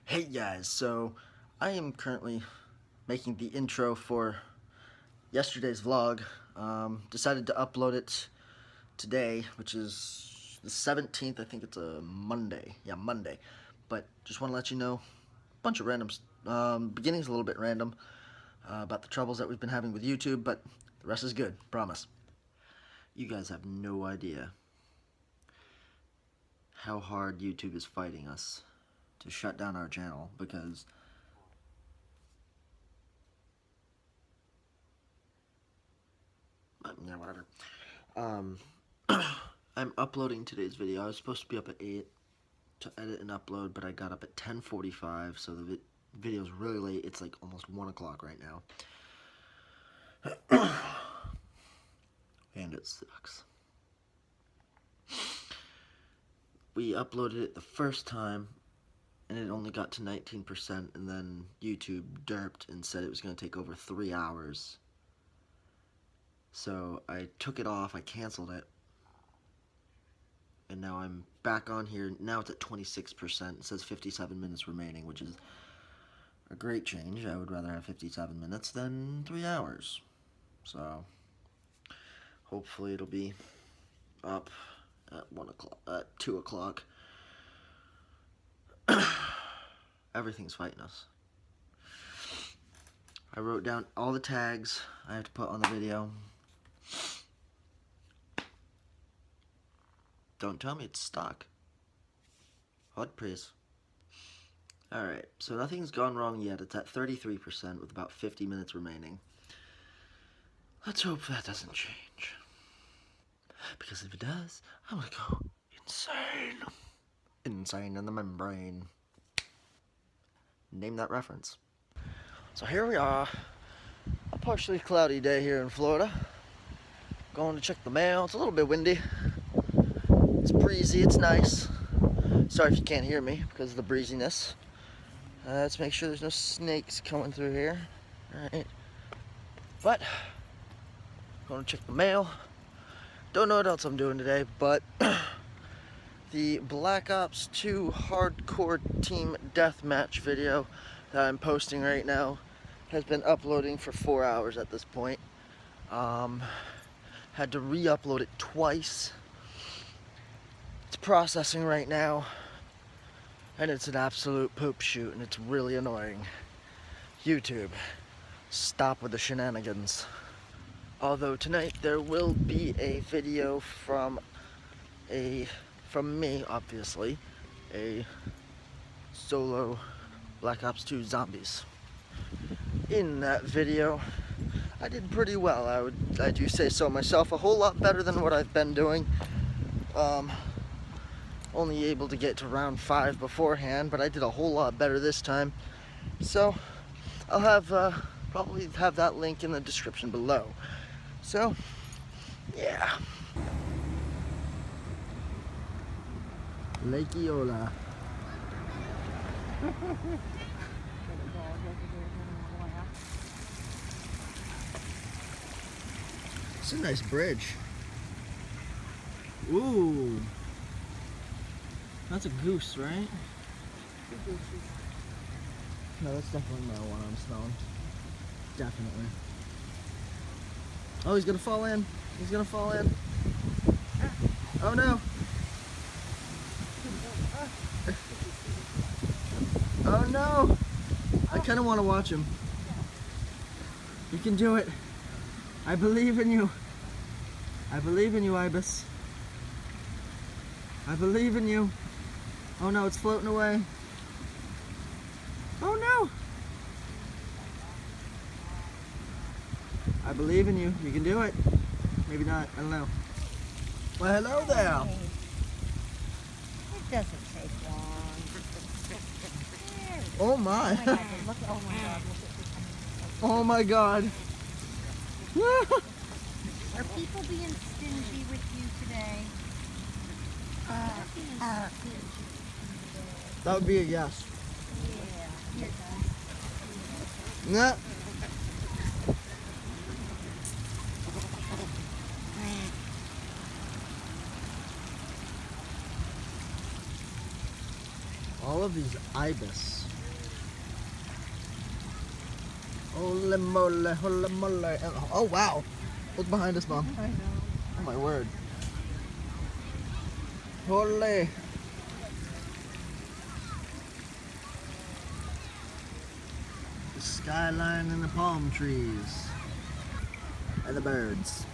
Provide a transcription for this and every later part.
Hey guys, so I am currently making the intro for yesterday's vlog. Decided to upload it today, which is the 17th. I think it's a Monday. Yeah, Monday. But just want to let you know, a bunch of randoms. Beginning's a little bit random about the troubles that we've been having with YouTube, but the rest is good, promise. You guys have no idea how hard YouTube is fighting us to shut down our channel because yeah, whatever. I'm uploading today's video. I was supposed to be up at 8 to edit and upload, but I got up at 10:45, so the video's really late. It's like almost 1 o'clock right now. And it sucks. We uploaded it the first time, and it only got to 19%, and then YouTube derped and said it was going to take over 3 hours. So I took it off, I canceled it, and now I'm back on here. Now it's at 26%. It says 57 minutes remaining, which is a great change. I would rather have 57 minutes than 3 hours. So hopefully it'll be up at 1 o'clock, at 2 o'clock. Everything's fighting us. I wrote down all the tags I have to put on the video. Don't tell me it's stuck. What, please? Alright, so nothing's gone wrong yet. It's at 33% with about 50 minutes remaining. Let's hope that doesn't change. Because if it does, I'm gonna go insane. Insane in the membrane. Name that reference. So here we are. A partially cloudy day here in Florida. Going to check the mail. It's a little bit windy. It's breezy, it's nice. Sorry if you can't hear me because of the breeziness. Let's make sure there's no snakes coming through here. Alright. But, going to check the mail. Don't know what else I'm doing today, but the Black Ops 2 Hardcore Team Deathmatch video that I'm posting right now has been uploading for 4 hours at this point. Had to re-upload it twice. It's processing right now, and it's an absolute poop shoot, and it's really annoying. YouTube, stop with the shenanigans. Although tonight there will be a video from me, obviously, a solo Black Ops 2 Zombies. In that video, I did pretty well. I do say so myself. A whole lot better than what I've been doing. Only able to get to round 5 beforehand, but I did a whole lot better this time. So I'll have probably have that link in the description below. So yeah. Lake Eola. It's a nice bridge. Ooh. That's a goose, right? No, that's definitely marijuana I'm smelling. Definitely. Oh, he's gonna fall in. He's gonna fall in. Oh no. Oh no. I kind of want to watch him. You can do it. I believe in you. I believe in you, Ibis. I believe in you. Oh no, it's floating away. Oh no! I believe in you. You can do it. Maybe not. I don't know. Well, hello there. It doesn't take long. Oh my. Oh my God, look, oh my God, Oh my God. Are people being stingy with you today? That would be a yes. Yeah, you're done. Nah. All of these ibis Holy moly, holy moly. Oh wow. What's behind us, Mom? I know. Oh my word. Holy. The skyline and the palm trees. And the birds.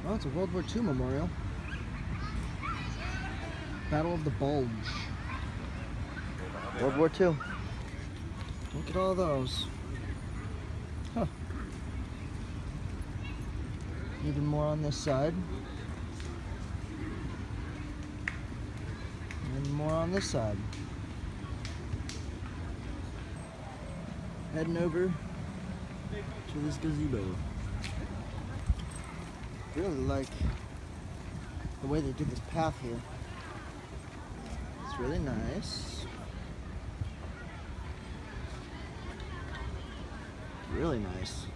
Oh, it's a World War II memorial. Battle of the Bulge. World War II. Look at all those. Huh. Even more on this side. And more on this side. Heading over to this gazebo. Really like the way they did this path here. It's really nice. Really nice.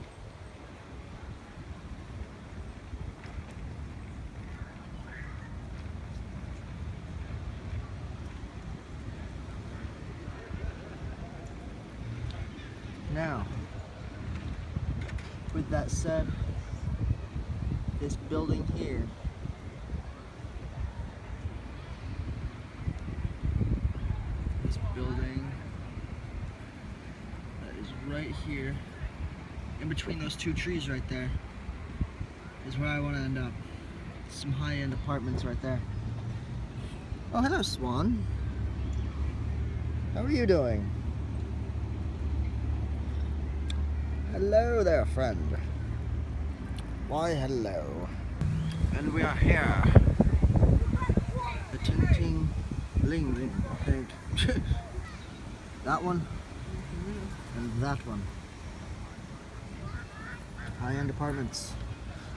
Now, with that said, this building here that is right here in between those two trees right there is where I want to end up. Some high-end apartments right there. Oh, hello, Swan. How are you doing? Hello there, friend. Why, hello. And we are here. The Ting Ling Ling. That one and that one. High-end apartments.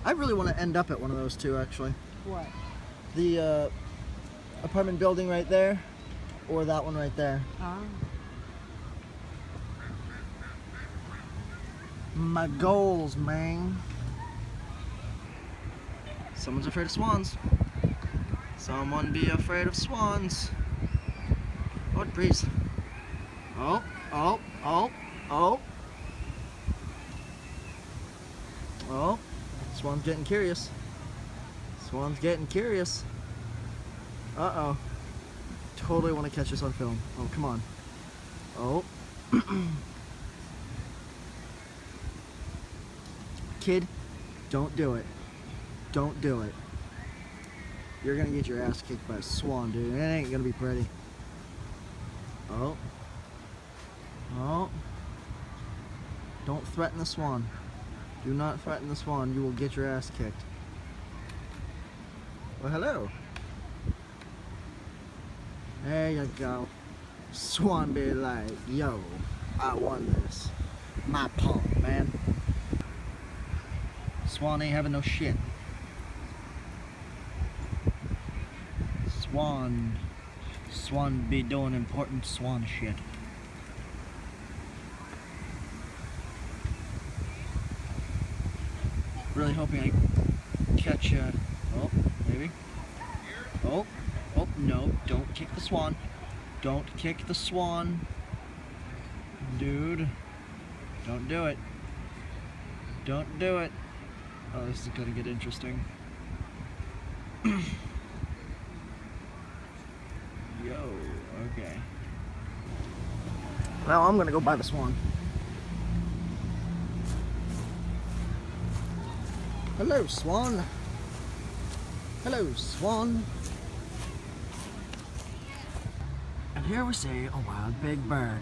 I really want to end up at one of those two, actually. What? The apartment building right there, or that one right there. Ah. My goals, man. Someone's afraid of swans. Someone be afraid of swans. What breeze? Oh, oh, oh, oh. Oh, Swan's getting curious. Swan's getting curious. Uh-oh. Totally want to catch this on film. Oh, come on. Oh. Kid, don't do it. Don't do it. You're gonna get your ass kicked by a swan, dude. It ain't gonna be pretty. Oh. Oh. Don't threaten the swan. Do not threaten the swan. You will get your ass kicked. Well, hello. There you go. Swan be like, yo, I won this. My paw, man. Swan ain't having no shit. Swan be doing important swan shit. Really hoping I catch oh, maybe. Oh, no, don't kick the swan. Don't kick the swan. Dude, don't do it. Don't do it. Oh, this is gonna get interesting. Yo, okay. Well, I'm gonna go buy the swan. Hello, swan. Hello, swan. And here we see a wild big bird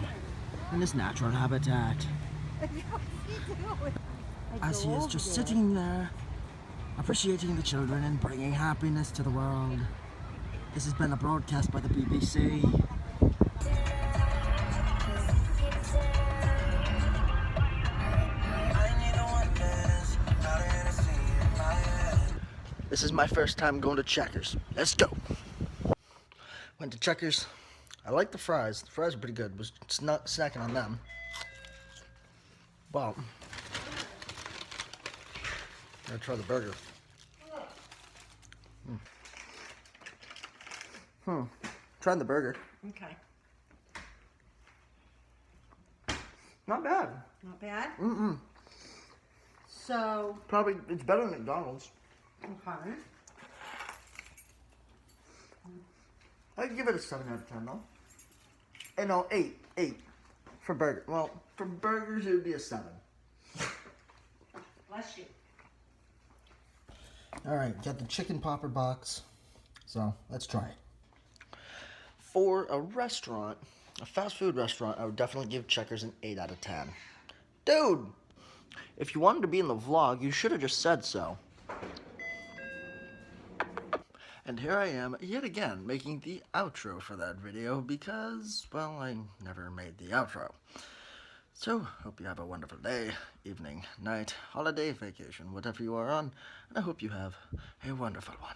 in his natural habitat. As he is just sitting there, appreciating the children and bringing happiness to the world. This has been a broadcast by the BBC. This is my first time going to Checkers. Let's go. Went to Checkers. I like the fries. The fries are pretty good. Was not snacking on them. Well, I'm gonna try the burger. Trying the burger. Okay. Not bad. Not bad? Mm-mm. So, Probably, it's better than McDonald's. okay. I'd give it a 7 out of 10 though. And no, 8. 8 for burger. Well, for burgers it would be a 7. Bless you. Alright, got the chicken popper box. So, let's try it. For a restaurant, a fast food restaurant, I would definitely give Checkers an 8 out of 10. Dude! If you wanted to be in the vlog, you should have just said so. And here I am, yet again, making the outro for that video because, well, I never made the outro. So, hope you have a wonderful day, evening, night, holiday, vacation, whatever you are on, and I hope you have a wonderful one.